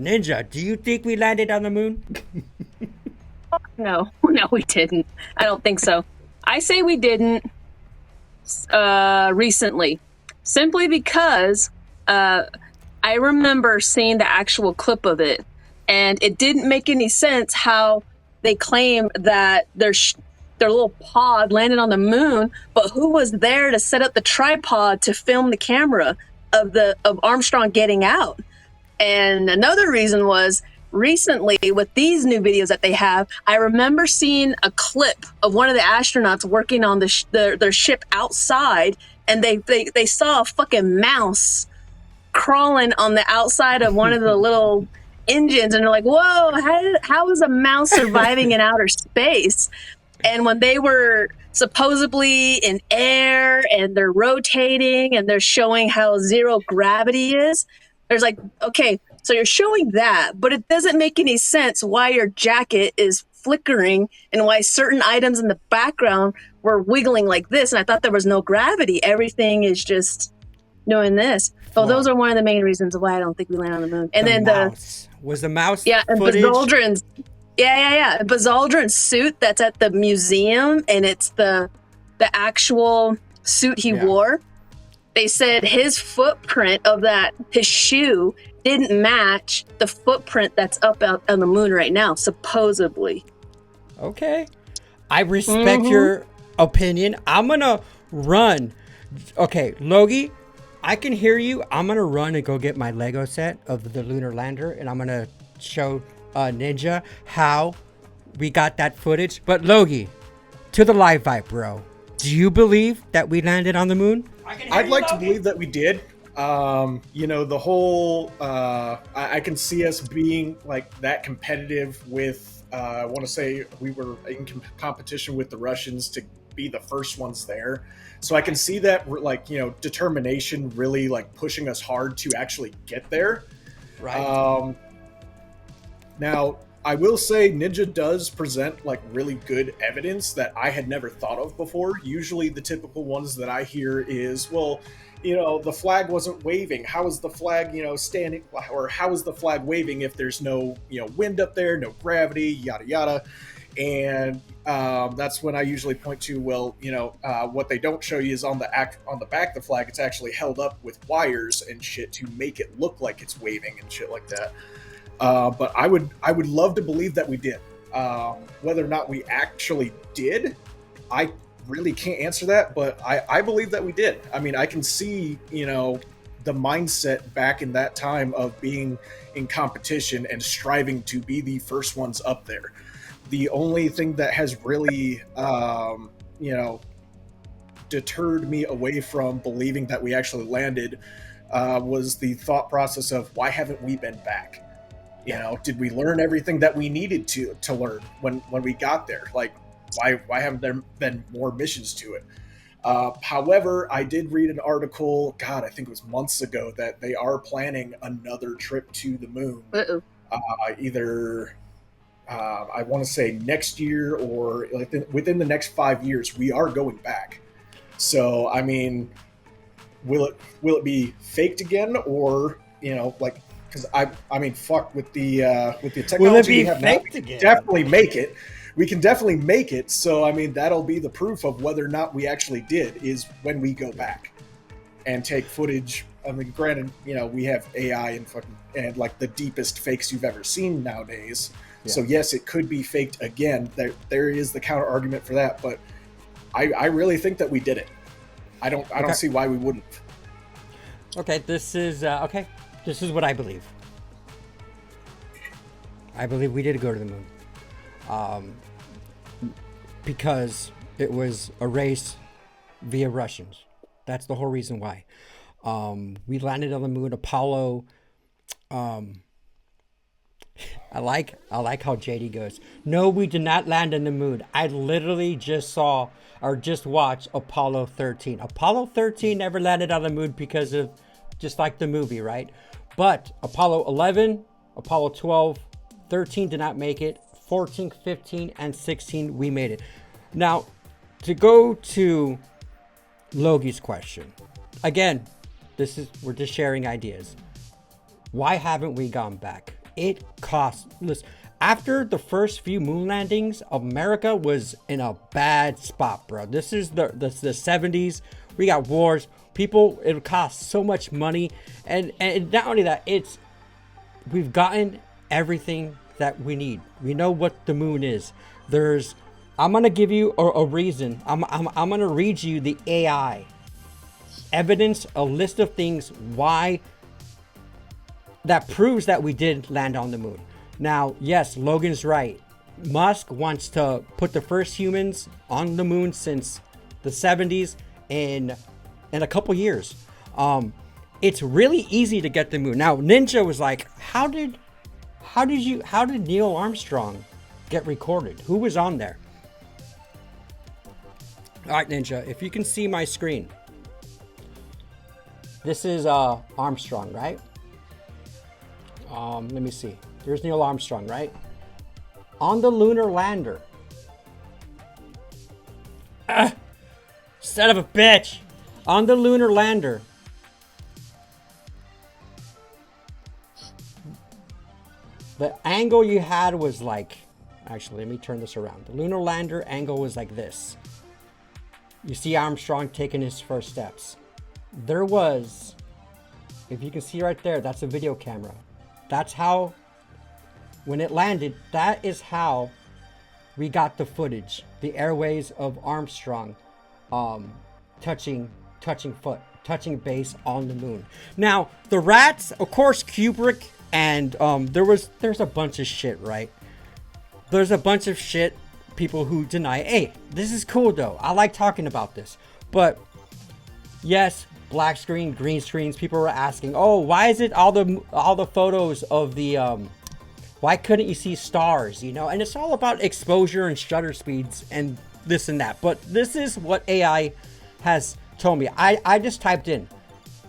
Ninja, do you think we landed on the moon? No, no, we didn't. I don't think so. I say we didn't recently, simply because uh, I remember seeing the actual clip of it, and it didn't make any sense how they claim that their little pod landed on the moon, but who was there to set up the tripod to film the camera of Armstrong getting out? And another reason was recently with these new videos that they have, I remember seeing a clip of one of the astronauts working on their ship outside, and they saw a fucking mouse crawling on the outside of one of the little engines, and they're like, "Whoa, how is a mouse surviving in outer space?" And when they were supposedly in air and they're rotating and they're showing how zero gravity is, there's like, okay, so you're showing that, but it doesn't make any sense why your jacket is flickering and why certain items in the background were wiggling like this. And I thought there was no gravity. Everything is just doing this. So those are one of the main reasons why I don't think we land on the moon. And then mouse. Was the mouse and footage? Buzz yeah. Buzz Aldrin's suit that's at the museum, and it's the actual suit he wore. They said his footprint of his shoe didn't match the footprint that's up out on the moon right now, supposedly. Okay. I respect your opinion. I'm going to run. Okay, Logie, I can hear you. I'm going to run and go get my Lego set of the lunar lander, and I'm going to show Ninja how we got that footage. But Logie, to the live vibe, bro. Do you believe that we landed on the moon? I'd like to believe that we did. The whole I can see us being like that competitive with I want to say we were in competition with the Russians to be the first ones there. So I can see that determination really like pushing us hard to actually get there. Right. Now I will say Ninja does present like really good evidence that I had never thought of before. Usually the typical ones that I hear is, well, the flag wasn't waving. How is the flag, standing, or how is the flag waving if there's no, wind up there, no gravity, yada, yada. And that's when I usually point to, well, what they don't show you is on the back of the flag, it's actually held up with wires and shit to make it look like it's waving and shit like that. But I would love to believe that we did. Whether or not we actually did, I really can't answer that, but I believe that we did. I mean, I can see, the mindset back in that time of being in competition and striving to be the first ones up there. The only thing that has really, deterred me away from believing that we actually landed was the thought process of why haven't we been back? Did we learn everything that we needed to learn when we got there? Like, why haven't there been more missions to it? However, I did read an article, God, I think it was months ago, that they are planning another trip to the moon. Either, I want to say next year or within the next 5 years, we are going back. So, I mean, will it be faked again, or because I mean, fuck with the technology we have now, we can definitely make it. We can definitely make it. So I mean, that'll be the proof of whether or not we actually did is when we go back and take footage. I mean, granted, we have AI and like the deepest fakes you've ever seen nowadays. Yeah. So yes, it could be faked again. There is the counter argument for that, but I really think that we did it. I don't see why we wouldn't. Okay, this is okay. This is what I believe. I believe we did go to the moon. Because it was a race via Russians. That's the whole reason why. We landed on the moon. Apollo. I like how JD goes, no, we did not land on the moon. I literally just watched Apollo 13. Apollo 13 never landed on the moon because of just like the movie, right? But Apollo 11, Apollo 12, 13 did not make it. 14, 15, and 16, we made it. Now, to go to Logie's question. Again, we're just sharing ideas. Why haven't we gone back? It costs. Listen, after the first few moon landings, America was in a bad spot, bro. This is the 70s. We got wars. People, it costs so much money, and not only that, we've gotten everything that we need. We know what the moon is. I'm gonna give you a reason. I'm gonna read you the AI evidence, a list of things why that proves that we did land on the moon. Now, yes, Logan's right. Musk wants to put the first humans on the moon since the 70s in a couple years. It's really easy to get the moon. Now, Ninja was like, how did Neil Armstrong get recorded? Who was on there? All right, Ninja, if you can see my screen. This is Armstrong, right? Let me see. There's Neil Armstrong, right? On the lunar lander. Son of a bitch. On the lunar lander. The angle you had was like... Actually, let me turn this around. The lunar lander angle was like this. You see Armstrong taking his first steps. There was... If you can see right there, that's a video camera. That's how... When it landed, that is how we got the footage. The airways of Armstrong touching base on the moon. Now, the rats, of course, Kubrick, and there's a bunch of shit, right? There's a bunch of shit, people who deny, hey, this is cool though. I like talking about this. But yes, black screen, green screens, people were asking, oh, why is it all the photos of the why couldn't you see stars, you know? And it's all about exposure and shutter speeds and this and that. But this is what AI has told me. I just typed in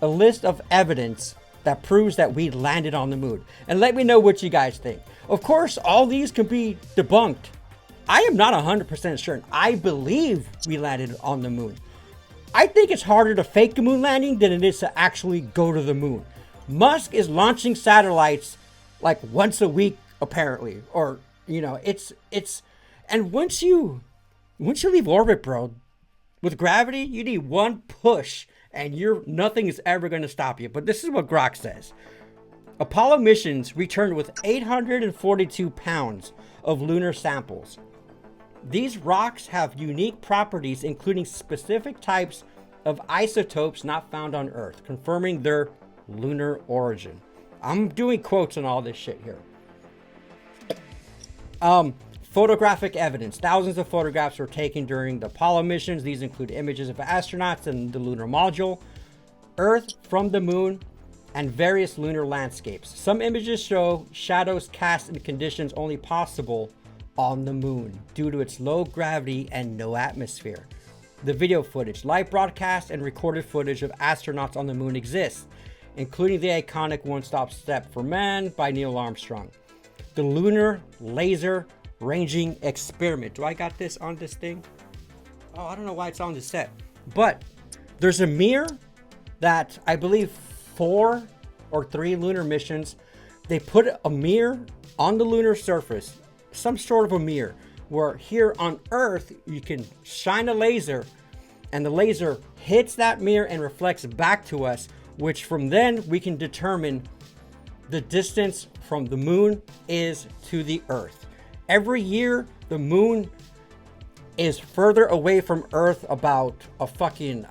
a list of evidence that proves that we landed on the moon. And let me know what you guys think. Of course, all these can be debunked. I am not 100% certain. I believe we landed on the moon. I think it's harder to fake a moon landing than it is to actually go to the moon. Musk is launching satellites like once a week, apparently, or you know, it's and once you leave orbit, bro, with gravity, you need one push and nothing is ever going to stop you. But this is what Grok says. Apollo missions returned with 842 pounds of lunar samples. These rocks have unique properties, including specific types of isotopes not found on Earth, confirming their lunar origin. I'm doing quotes on all this shit here. Photographic evidence. Thousands of photographs were taken during the Apollo missions. These include images of astronauts and the lunar module, Earth from the moon, and various lunar landscapes. Some images show shadows cast in conditions only possible on the moon due to its low gravity and no atmosphere. The video footage, live broadcast, and recorded footage of astronauts on the moon exists, including the iconic One-Stop Step for Man by Neil Armstrong. The Lunar Laser Ranging Experiment. Do I got this on this thing? Oh, I don't know why it's on this set. But there's a mirror that I believe 4 or 3 lunar missions, they put a mirror on the lunar surface, some sort of a mirror, where here on Earth, you can shine a laser and the laser hits that mirror and reflects back to us, which from then we can determine the distance from the moon is to the Earth. Every year, the moon is further away from Earth about a fucking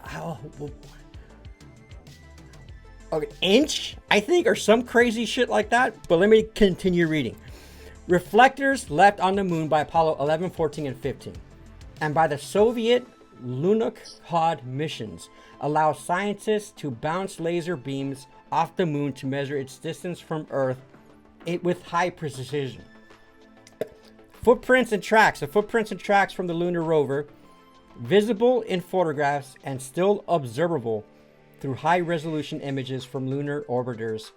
an inch, I think, or some crazy shit like that. But let me continue reading. Reflectors left on the moon by Apollo 11, 14, and 15, and by the Soviet Lunokhod missions allow scientists to bounce laser beams off the moon to measure its distance from Earth with high precision. Footprints and tracks. The footprints and tracks from the lunar rover, visible in photographs and still observable through high-resolution images from lunar orbiters,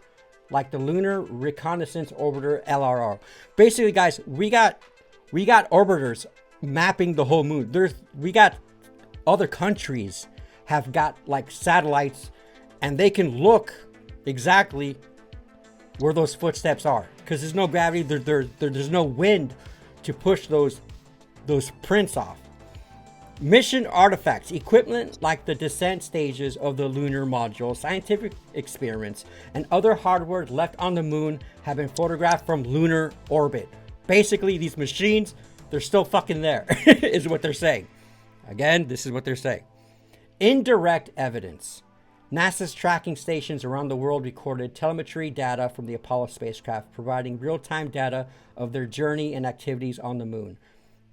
like the Lunar Reconnaissance Orbiter (LRO). Basically, guys, we got orbiters mapping the whole moon. We got other countries have got like satellites, and they can look exactly where those footsteps are, because there's no gravity. There's no wind to push those prints off. Mission artifacts, equipment like the descent stages of the lunar module, scientific experiments, and other hardware left on the moon have been photographed from lunar orbit. Basically, these machines, they're still fucking there, is what they're saying. Again, this is what they're saying. Indirect evidence. NASA's tracking stations around the world recorded telemetry data from the Apollo spacecraft, providing real-time data of their journey and activities on the moon.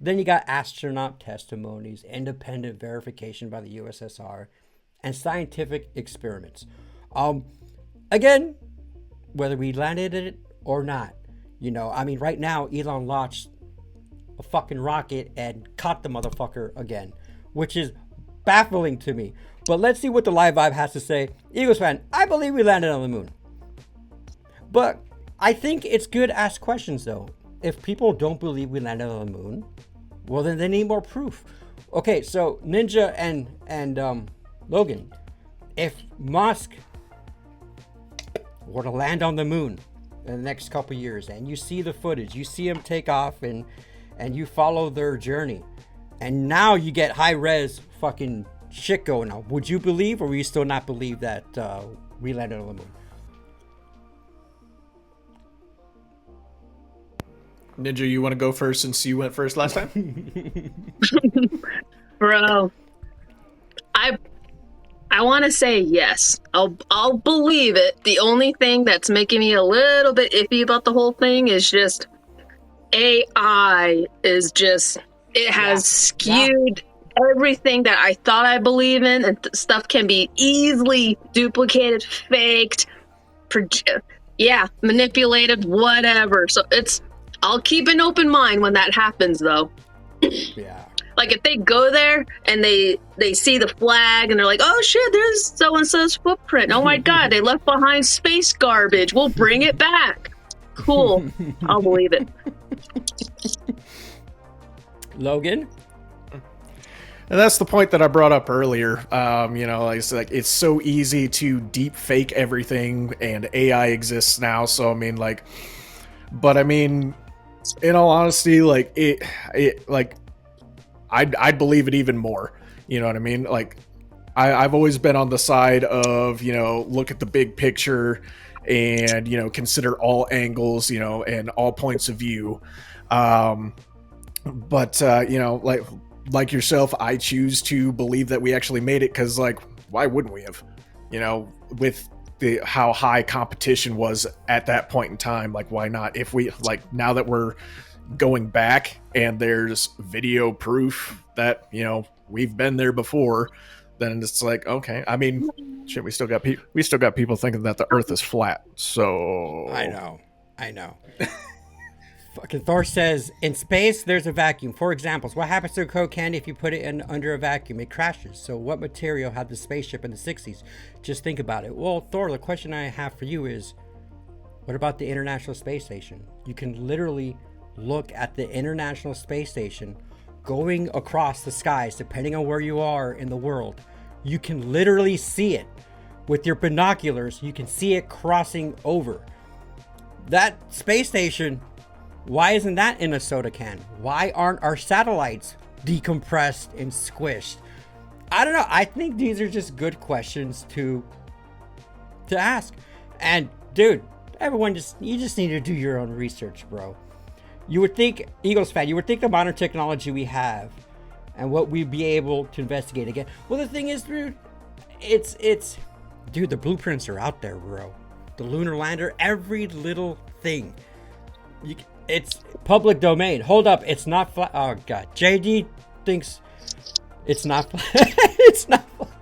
Then you got astronaut testimonies, independent verification by the USSR, and scientific experiments. Again, whether we landed it or not, right now Elon launched a fucking rocket and caught the motherfucker again, which is baffling to me. But let's see what the Live Vibe has to say. Eagles fan, I believe we landed on the moon. But I think it's good to ask questions, though. If people don't believe we landed on the moon, well, then they need more proof. Okay, so Ninja and Logan, if Musk were to land on the moon in the next couple years, and you see the footage, you see him take off, and you follow their journey, and now you get high-res fucking shit going on, would you believe, or will you still not believe that we landed on the moon? Ninja, you want to go first since you went first last time? Bro, I want to say yes. I'll believe it. The only thing that's making me a little bit iffy about the whole thing is just AI is just, it has skewed everything that I thought I believe in, and stuff can be easily duplicated, faked, manipulated, whatever. So I'll keep an open mind when that happens, though. Yeah. Like, if they go there and they see the flag and they're like, oh shit, there's so-and-so's footprint. Oh my god, they left behind space garbage. We'll bring it back. Cool. I'll believe it. Logan? And that's the point that I brought up earlier. Like I said, like, it's so easy to deep fake everything, and AI exists now. So in all honesty, like I'd believe it even more. You know what I mean? Like, I've always been on the side of, look at the big picture and, consider all angles, and all points of view. Like yourself, I choose to believe that we actually made it, because, like, why wouldn't we have? With how high competition was at that point in time, like, why not? If we, like, now that we're going back and there's video proof that, we've been there before, then it's like, okay. I mean, shit, we still got people thinking that the Earth is flat. So I know. Fucking Thor says, in space, there's a vacuum. For examples, what happens to a Coke candy if you put it in under a vacuum? It crashes. So what material had the spaceship in the 60s? Just think about it. Well, Thor, the question I have for you is, what about the International Space Station? You can literally look at the International Space Station going across the skies, depending on where you are in the world. You can literally see it. With your binoculars, you can see it crossing over. That space station, why isn't that in a soda can? Why aren't our satellites decompressed and squished? I don't know. I think these are just good questions to ask. And dude, everyone you just need to do your own research, bro. You would think, Eagles fan, the modern technology we have and what we'd be able to investigate again. Well, the thing is, dude, the blueprints are out there, bro. The lunar lander, every little thing. It's public domain. Hold up, it's not flat. Oh god, JD thinks it's not flat. It's not